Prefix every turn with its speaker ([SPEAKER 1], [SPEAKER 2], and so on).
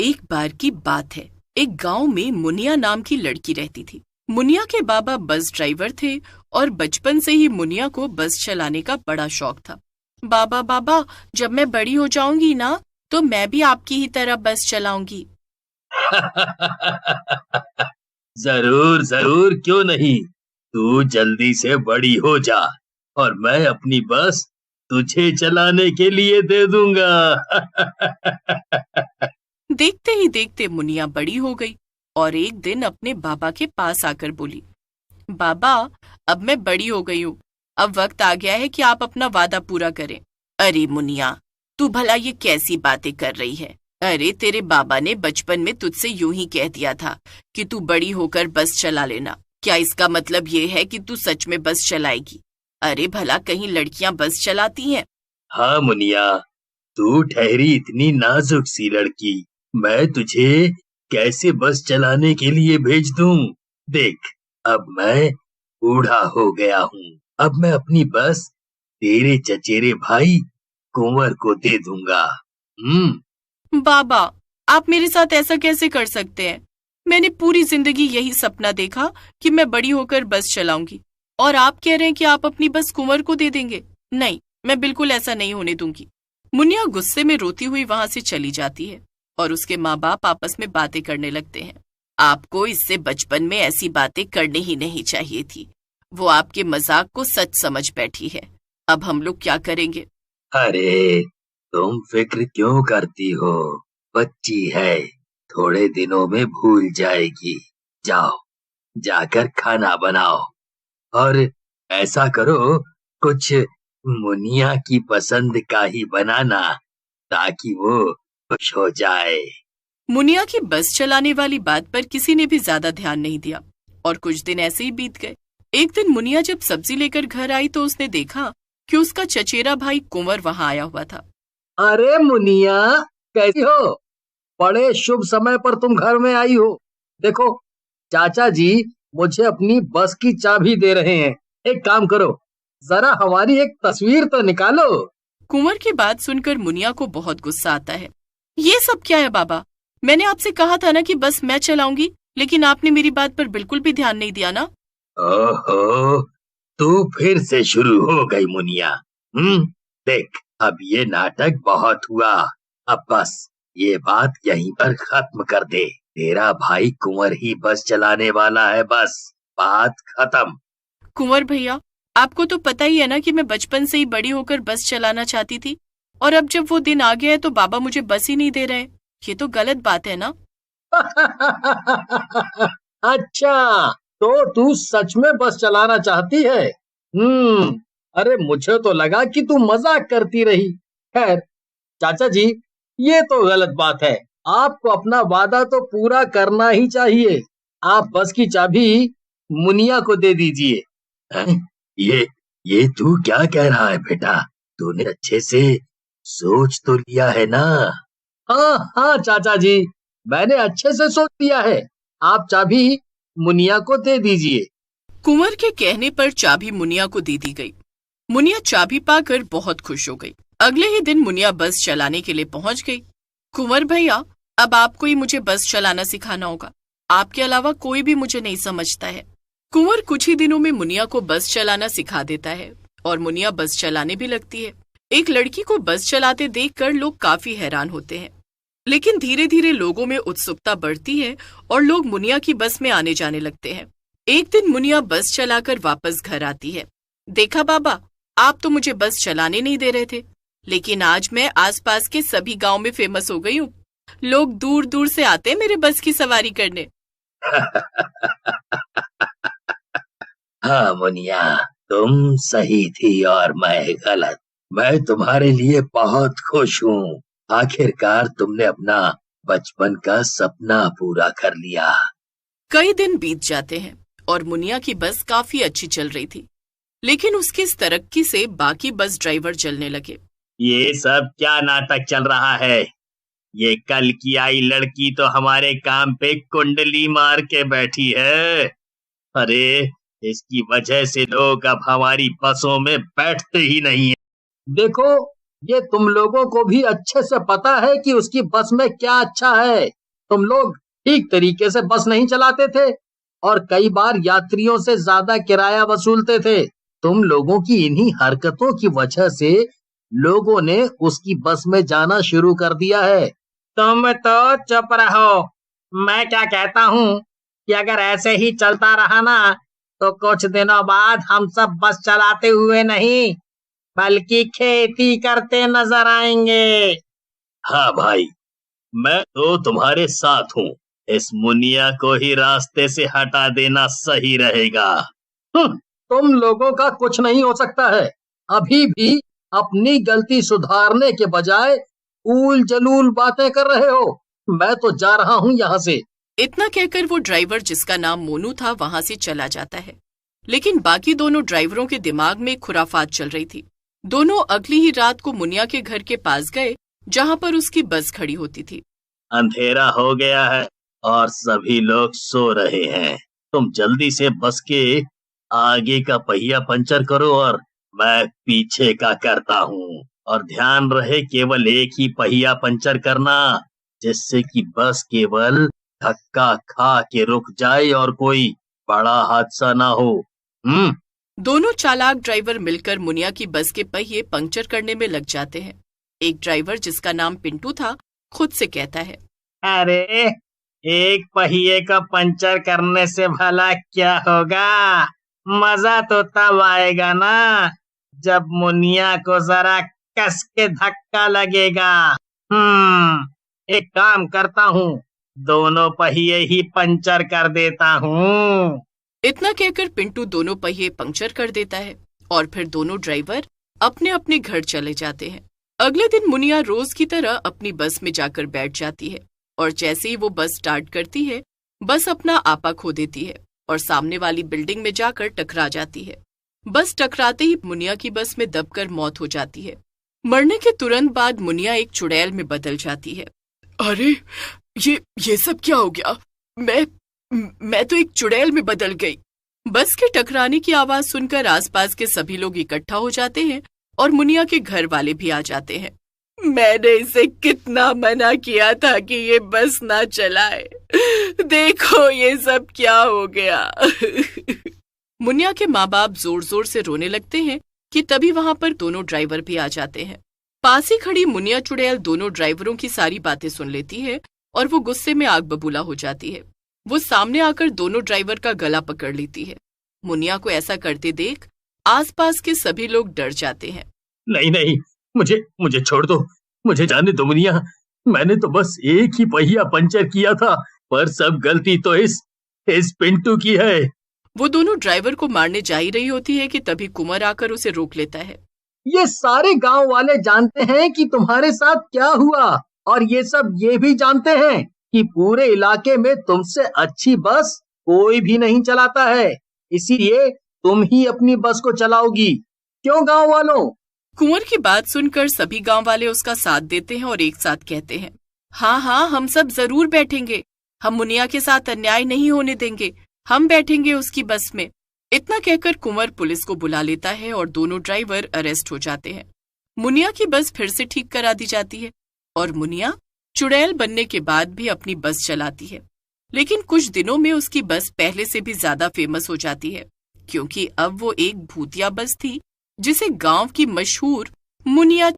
[SPEAKER 1] एक बार की बात है। एक गांव में मुनिया नाम की लड़की रहती थी। मुनिया के बाबा बस ड्राइवर थे और बचपन से ही मुनिया को बस चलाने का बड़ा शौक था। बाबा बाबा, जब मैं बड़ी हो जाऊंगी ना, तो मैं भी आपकी ही तरह बस चलाऊंगी।
[SPEAKER 2] जरूर जरूर, क्यों नहीं। तू जल्दी से बड़ी हो जा और मैं अपनी बस तुझे चलाने के लिए दे दूंगा।
[SPEAKER 1] देखते ही देखते मुनिया बड़ी हो गई और एक दिन अपने बाबा के पास आकर बोली, बाबा, अब मैं बड़ी हो गई हूँ। अब वक्त आ गया है कि आप अपना वादा पूरा करें। अरे मुनिया, तू भला ये कैसी बातें कर रही है? अरे तेरे बाबा ने बचपन में तुझसे यूं ही कह दिया था कि तू बड़ी होकर बस चला लेना। क्या इसका मतलब ये है कि तू सच में बस चलाएगी? अरे भला कहीं लड़कियां बस चलाती हैं?
[SPEAKER 2] हाँ मुनिया, तू ठहरी इतनी नाजुक सी लड़की, मैं तुझे कैसे बस चलाने के लिए भेज दूं? देख, अब मैं बूढ़ा हो गया हूँ। अब मैं अपनी बस तेरे चचेरे भाई कुंवर को दे दूंगा।
[SPEAKER 1] बाबा, आप मेरे साथ ऐसा कैसे कर सकते हैं? मैंने पूरी जिंदगी यही सपना देखा कि मैं बड़ी होकर बस चलाऊंगी, और आप कह रहे हैं कि आप अपनी बस कुंवर को दे देंगे? नहीं, मैं बिल्कुल ऐसा नहीं होने दूंगी। मुनिया गुस्से में रोती हुई वहां से चली जाती है और उसके माँ बाप आपस में बातें करने लगते हैं। आपको इससे बचपन में ऐसी बातें करनी ही नहीं चाहिए थी। वो आपके मजाक को सच समझ बैठी है। अब हम लोग क्या करेंगे?
[SPEAKER 2] अरे, तुम फिक्र क्यों करती हो? बच्ची है, थोड़े दिनों में भूल जाएगी। जाओ, जाकर खाना बनाओ और ऐसा करो, कुछ मुनिया की पसंद का ही बनाना ताकि वो खुश हो जाए।
[SPEAKER 1] मुनिया की बस चलाने वाली बात पर किसी ने भी ज्यादा ध्यान नहीं दिया और कुछ दिन ऐसे ही बीत गए। एक दिन मुनिया जब सब्जी लेकर घर आई तो उसने देखा कि उसका चचेरा भाई कुंवर वहां आया हुआ था।
[SPEAKER 3] अरे मुनिया, कैसी हो? बड़े शुभ समय पर तुम घर में आई हो। देखो, चाचा जी मुझे अपनी बस की चाबी दे रहे हैं। एक काम करो, जरा हमारी एक तस्वीर तो निकालो।
[SPEAKER 1] कुंवर की बात सुनकर मुनिया को बहुत गुस्सा आता है। ये सब क्या है बाबा? मैंने आपसे कहा था ना कि बस मैं चलाऊंगी, लेकिन आपने मेरी बात पर बिल्कुल भी ध्यान नहीं दिया ना।
[SPEAKER 2] ओहो, तू फिर से शुरू हो गई मुनिया। देख, अब ये नाटक बहुत हुआ। अब बस ये बात यहीं पर खत्म कर दे। तेरा भाई कुंवर ही बस चलाने वाला है, बस बात खत्म।
[SPEAKER 1] कुंवर भैया, आपको तो पता ही है ना कि मैं बचपन से ही बड़ी होकर बस चलाना चाहती थी, और अब जब वो दिन आ गया है तो बाबा मुझे बस ही नहीं दे रहे। ये तो गलत बात है ना।
[SPEAKER 3] अच्छा, तो तू सच में बस चलाना चाहती है? अरे मुझे तो लगा कि तू मजाक करती रही। खैर, चाचा जी, ये तो गलत बात है। आपको अपना वादा तो पूरा करना ही चाहिए। आप बस की चाबी मुनिया को दे दीजिए।
[SPEAKER 2] हैं? ये तू क्या कह रहा है बेटा? तूने अच्छे से सोच तो लिया है ना?
[SPEAKER 3] हाँ हाँ चाचा जी, मैंने अच्छे से सोच लिया है। आप चाबी मुनिया को दे दीजिए।
[SPEAKER 1] कुंवर के कहने पर चाबी मुनिया को दे दी गई। मुनिया चाबी पाकर बहुत खुश हो गई। अगले ही दिन मुनिया बस चलाने के लिए पहुंच गई। कुंवर भैया, अब आपको ही मुझे बस चलाना सिखाना होगा। आपके अलावा कोई भी मुझे नहीं समझता है। कुंवर कुछ ही दिनों में मुनिया को बस चलाना सिखा देता है और मुनिया बस चलाने भी लगती है। एक लड़की को बस चलाते देखकर लोग काफी हैरान होते हैं, लेकिन धीरे धीरे लोगों में उत्सुकता बढ़ती है और लोग मुनिया की बस में आने जाने लगते हैं। एक दिन मुनिया बस चलाकर वापस घर आती है। देखा बाबा, आप तो मुझे बस चलाने नहीं दे रहे थे, लेकिन आज मैं आसपास के सभी गांव में फेमस हो गई हूँ। लोग दूर दूर से आते हैं मेरे बस की सवारी करने।
[SPEAKER 2] हाँ मुनिया, तुम सही थी और मैं गलत। मैं तुम्हारे लिए बहुत खुश हूँ। आखिरकार तुमने अपना बचपन का सपना पूरा कर लिया।
[SPEAKER 1] कई दिन बीत जाते हैं और मुनिया की बस काफी अच्छी चल रही थी, लेकिन उसकी इस तरक्की से बाकी बस ड्राइवर जलने लगे।
[SPEAKER 2] ये सब क्या नाटक चल रहा है? ये कल की आई लड़की तो हमारे काम पे कुंडली मार के बैठी है। अरे, इसकी वजह से लोग अब हमारी बसों में बैठते ही नहीं है।
[SPEAKER 3] देखो, ये तुम लोगों को भी अच्छे से पता है कि उसकी बस में क्या अच्छा है। तुम लोग ठीक तरीके से बस नहीं चलाते थे और कई बार यात्रियों से ज्यादा किराया वसूलते थे। तुम लोगों की इन्हीं हरकतों की वजह से लोगों ने उसकी बस में जाना शुरू कर दिया है। तुम तो चुप रहो। मैं क्या कहता हूँ कि अगर ऐसे ही चलता रहा ना तो कुछ दिनों बाद हम सब बस चलाते हुए नहीं बल्कि खेती करते नजर आएंगे।
[SPEAKER 2] हाँ भाई, मैं तो तुम्हारे साथ हूँ। इस मुनिया को ही रास्ते से हटा देना सही रहेगा।
[SPEAKER 3] तुम लोगों का कुछ नहीं हो सकता है। अभी भी अपनी गलती सुधारने के बजाय ऊल जलूल बातें कर रहे हो। मैं तो जा रहा हूँ यहाँ से।
[SPEAKER 1] इतना कहकर वो ड्राइवर, जिसका नाम मोनू था, वहां से चला जाता है। लेकिन बाकी दोनों ड्राइवरों के दिमाग में खुराफात चल रही थी। दोनों अगली ही रात को मुनिया के घर के पास गए जहां पर उसकी बस खड़ी होती थी।
[SPEAKER 2] अंधेरा हो गया है और सभी लोग सो रहे हैं। तुम जल्दी से बस के आगे का पहिया पंचर करो और मैं पीछे का करता हूँ। और ध्यान रहे केवल एक ही पहिया पंचर करना, जिससे कि बस केवल धक्का खा के रुक जाए और कोई बड़ा हादसा ना हो।
[SPEAKER 1] दोनों चालाक ड्राइवर मिलकर मुनिया की बस के पहिए पंक्चर करने में लग जाते हैं। एक ड्राइवर, जिसका नाम पिंटू था, खुद से कहता है,
[SPEAKER 3] अरे एक पहिए का पंचर करने से भला क्या होगा? मजा तो तब आएगा ना जब मुनिया को जरा कस के धक्का लगेगा। एक काम करता हूँ, दोनों पहिए ही पंचर कर देता हूँ।
[SPEAKER 1] इतना कहकर पिंटू दोनों पहिए पंक्चर कर देता है और फिर दोनों ड्राइवर अपने अपने घर चले जाते हैं। अगले दिन मुनिया रोज की तरह अपनी बस में जाकर बैठ जाती है और जैसे ही वो बस स्टार्ट करती है, बस अपना आपा खो देती है और सामने वाली बिल्डिंग में जाकर टकरा जाती है। बस टकराते ही मुनिया की बस में दबकर मौत हो जाती है। मरने के तुरंत बाद मुनिया एक चुड़ैल में बदल जाती है। अरे ये सब क्या हो गया? मैं तो एक चुड़ैल में बदल गई। बस के टकराने की आवाज सुनकर आसपास के सभी लोग इकट्ठा हो जाते हैं और मुनिया के घर वाले भी आ जाते हैं। मैंने इसे कितना मना किया था कि ये बस ना चलाए, देखो ये सब क्या हो गया। मुनिया के माँ बाप जोर जोर से रोने लगते हैं कि तभी वहां पर दोनों ड्राइवर भी आ जाते हैं। पास ही खड़ी मुनिया चुड़ैल दोनों ड्राइवरों की सारी बातें सुन लेती है और वो गुस्से में आग बबूला हो जाती है। वो सामने आकर दोनों ड्राइवर का गला पकड़ लेती है। मुनिया को ऐसा करते देख आसपास के सभी लोग डर जाते हैं।
[SPEAKER 2] नहीं नहीं, मुझे छोड़ दो, मुझे जाने दो मुनिया। मैंने तो बस एक ही पहिया पंचर किया था, पर सब गलती तो इस पिंटू की है।
[SPEAKER 1] वो दोनों ड्राइवर को मारने जा ही रही होती है कि तभी कुंवर आकर उसे रोक लेता है।
[SPEAKER 3] ये सारे गांव वाले जानते हैं कि तुम्हारे साथ क्या हुआ और ये सब ये भी जानते हैं कि पूरे इलाके में तुमसे अच्छी बस कोई भी नहीं चलाता है, इसीलिए तुम ही अपनी बस को चलाओगी। क्यों गांव वालों?
[SPEAKER 1] कुंवर की बात सुनकर सभी गांव वाले उसका साथ देते हैं और एक साथ कहते हैं, हाँ, हम सब जरूर बैठेंगे। हम मुनिया के साथ अन्याय नहीं होने देंगे। हम बैठेंगे उसकी बस में। इतना कहकर कुंवर पुलिस को बुला लेता है और दोनों ड्राइवर अरेस्ट हो जाते हैं। मुनिया की बस फिर से ठीक करा दी जाती है और मुनिया चुड़ैल बनने के बाद भी अपनी बस चलाती है। लेकिन कुछ दिनों में उसकी बस पहले से भी ज्यादा फेमस हो जाती है, क्योंकि अब वो एक भूतिया बस थी जिसे गांव की मशहूर मुनिया